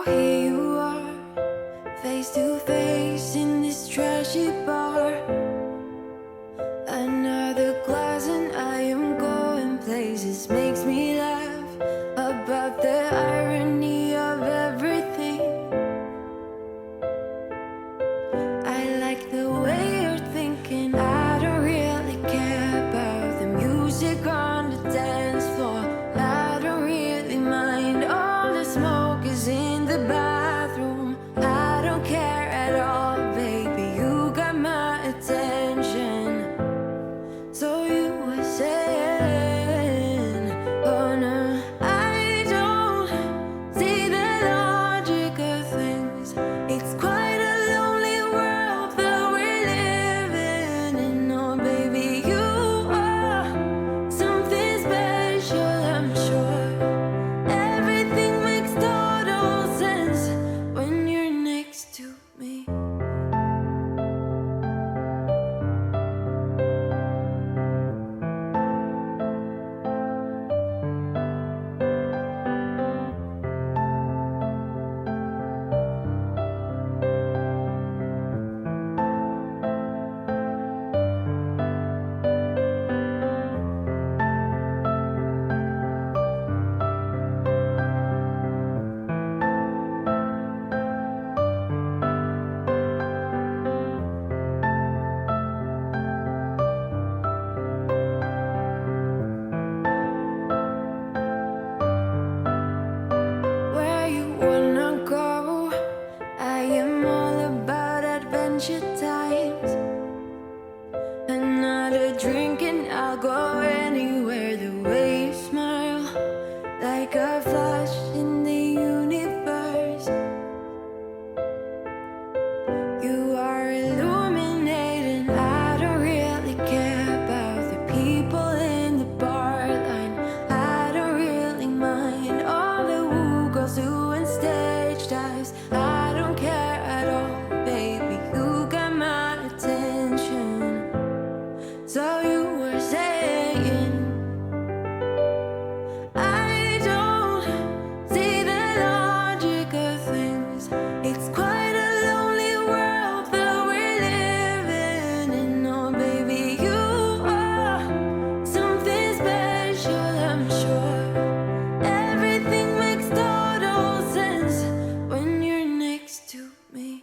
here you are, face to face in this trashy bar. Another glass and I am going places. Makes me laugh about the irony of everything. I like the way you're thinking. I don't really care about the music on the dance floor. I don't really mind all the smoke is in the bathroom. I don't care at all, baby, you got my attention. So you were saying, oh no, I don't see the logic of things. It's quite a lonely world that we're living in. Oh baby, you are something special, I'm sure. Everything makes total sense when you're next to me. Where you wanna go? I am all about adventure times. Another drink and I'll go anywhere. The way you smile, like a flash in the universe. You are illuminating. I don't really care about the people in the bar line. I don't really mind all the woo girls doing stage dives. I don't care at all, baby, you got my attention. So you were saying, I don't see the logic of things. It's quite a lonely world that we're living in. Oh baby, you are something special, I'm sure. Everything makes total sense when you're next to me.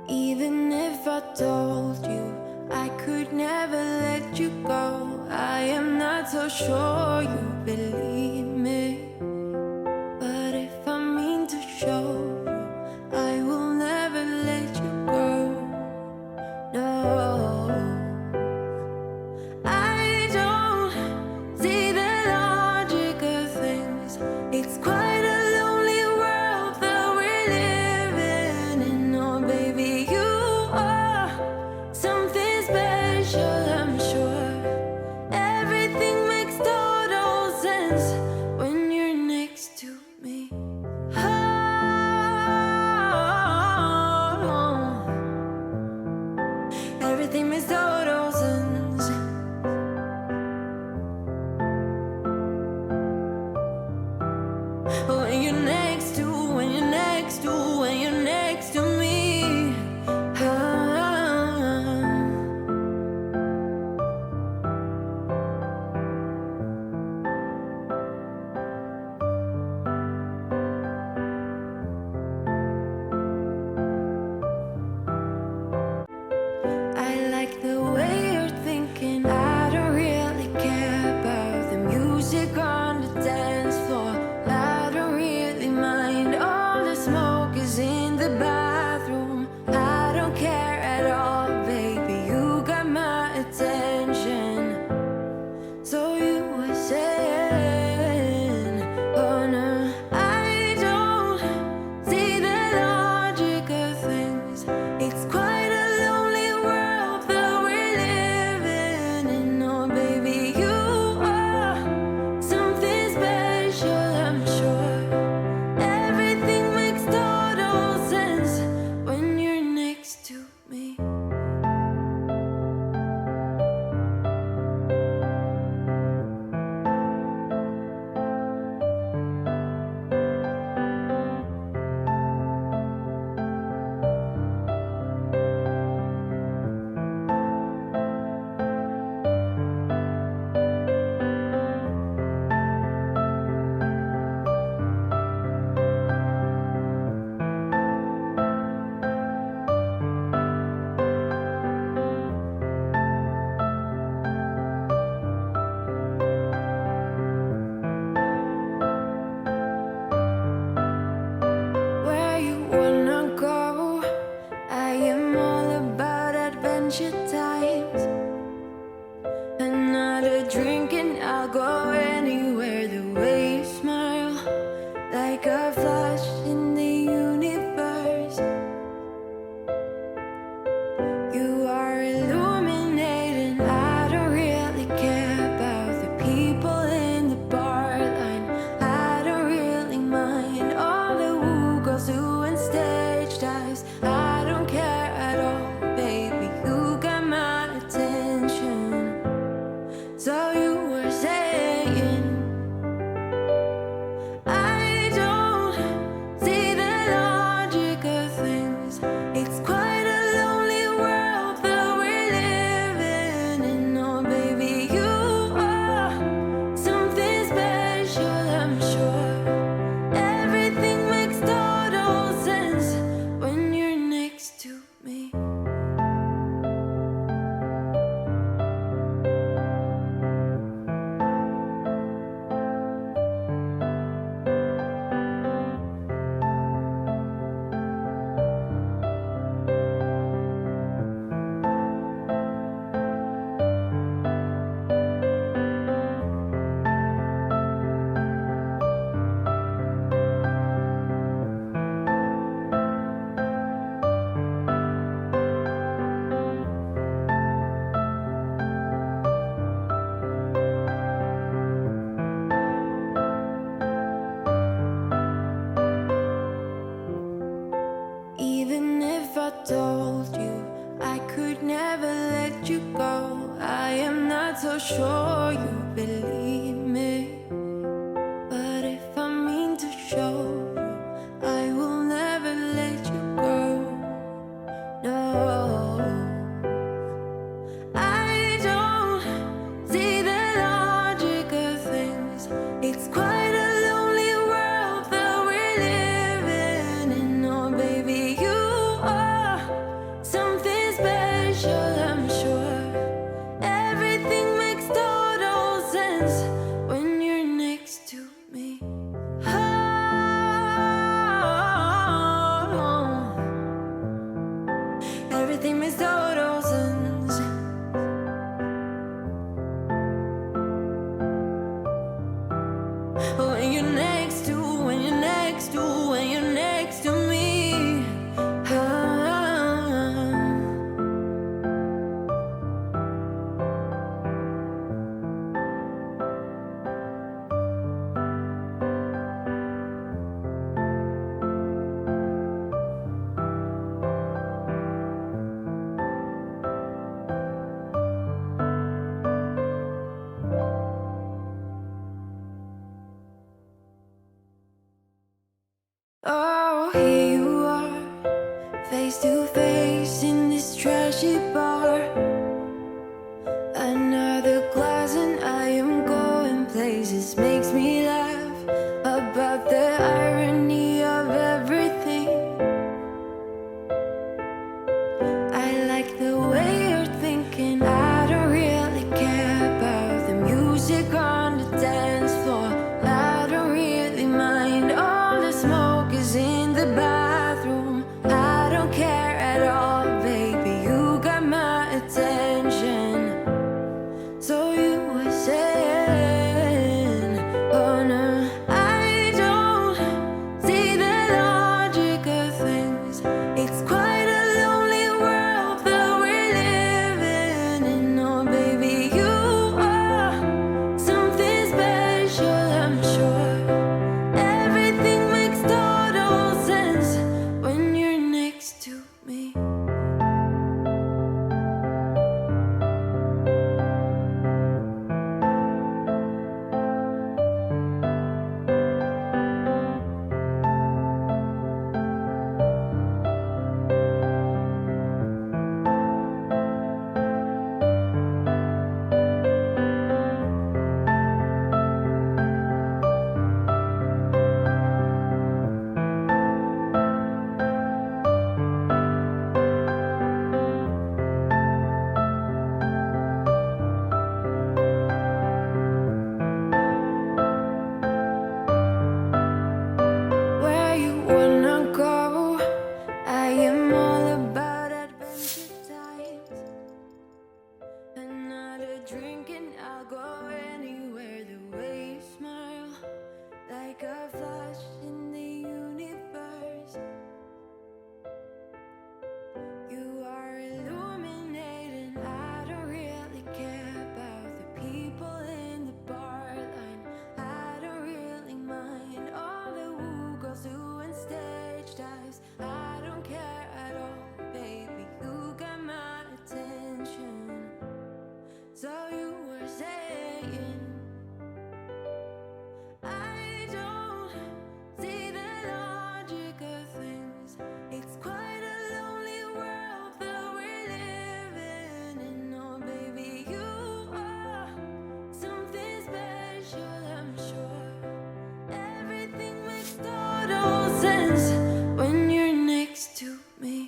Even if I told you I could never let you go, I am not so sure you believe me. But if I mean to show you, I will never let you go. No, I don't see the logic of things. It's quite a lonely world that we're living in. Oh baby, you are something special, I'm sure. Everything makes total if I told you I could never let you go? I am not so sure you believe me, but if I mean to show you, I will never let you go. No, I don't see the logic of things. It's quite a lonely world that we're living in. Oh baby, you are something special, I'm sure. Everything makes total sense when you're next to me. Everything makes total sense when you're next to, when you're next to, when you're next to me. Oh, here you are, face to face in this trashy bar. Another glass and I am going places. Makes me laugh about the irony of everything. I like the way you're thinking. I don't really care about the music on the dance floor. I don't really mind. All the smoke is in the bathroom. I don't care at all, baby. You got my attention. So you were saying, oh no, I don't see the logic of things. It's quite a lonely world that we're living in. Oh baby, you are something special, I'm sure. Everything makes total sense when you're next to me. Where you wanna go? I am all about adventure times. Another drink and I'll go anywhere. The way you smile, like a flash in the universe. You are illuminating. I don't really care about the people in the bar line. I don't really mind all the woo girls doing stage dives. I don't care at all, baby. You got my attention. So you were saying, I don't see the logic of things. It's quite a lonely world that we're living in. Oh baby, you are something special, I'm sure. Everything makes total sense when you're next to me.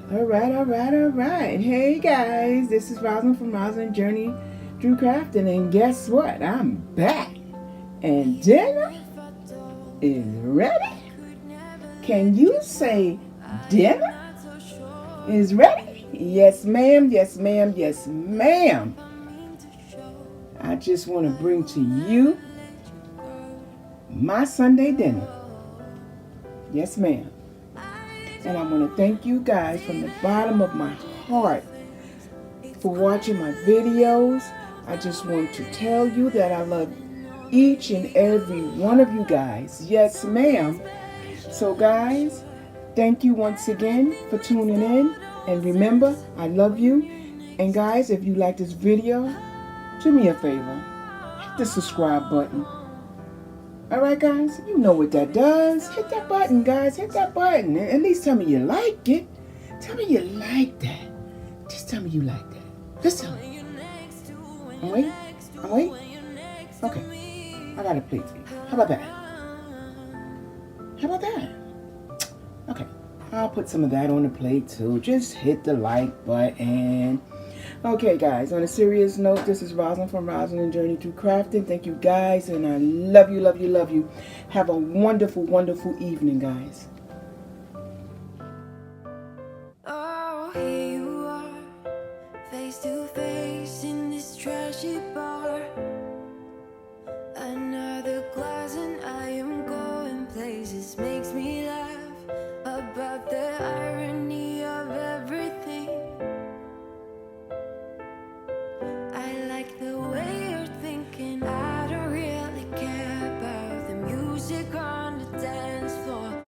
All right. Hey guys, this is Rosalind from Rosalind Journey Drew Crafton, and guess what? I'm back. And dinner? is ready. Can you say dinner is ready? Yes, ma'am. Yes, ma'am. Yes, ma'am. I just want to bring to you my Sunday dinner. Yes, ma'am. And I want to thank you guys from the bottom of my heart for watching my videos. I just want to tell you that I love each and every one of you guys. Yes, ma'am. So, guys, thank you once again for tuning in. And remember, I love you. And, guys, if you like this video, do me a favor. Hit the subscribe button. Alright, guys, you know what that does. Hit that button, guys. Hit that button. At least tell me you like it. Tell me you like that. Just tell me you like that. Just tell me. I'm waiting. I'm waiting. Okay. I got a plate for you. How about that? How about that? Okay. I'll put some of that on the plate too. Just hit the like button. Okay, guys, on a serious note, this is Rosalind from Rosalind Journey Through Crafting. Thank you, guys, and I love you, love you, love you. Have a wonderful, wonderful evening, guys. Oh, here you are, face to face in this trashy bar.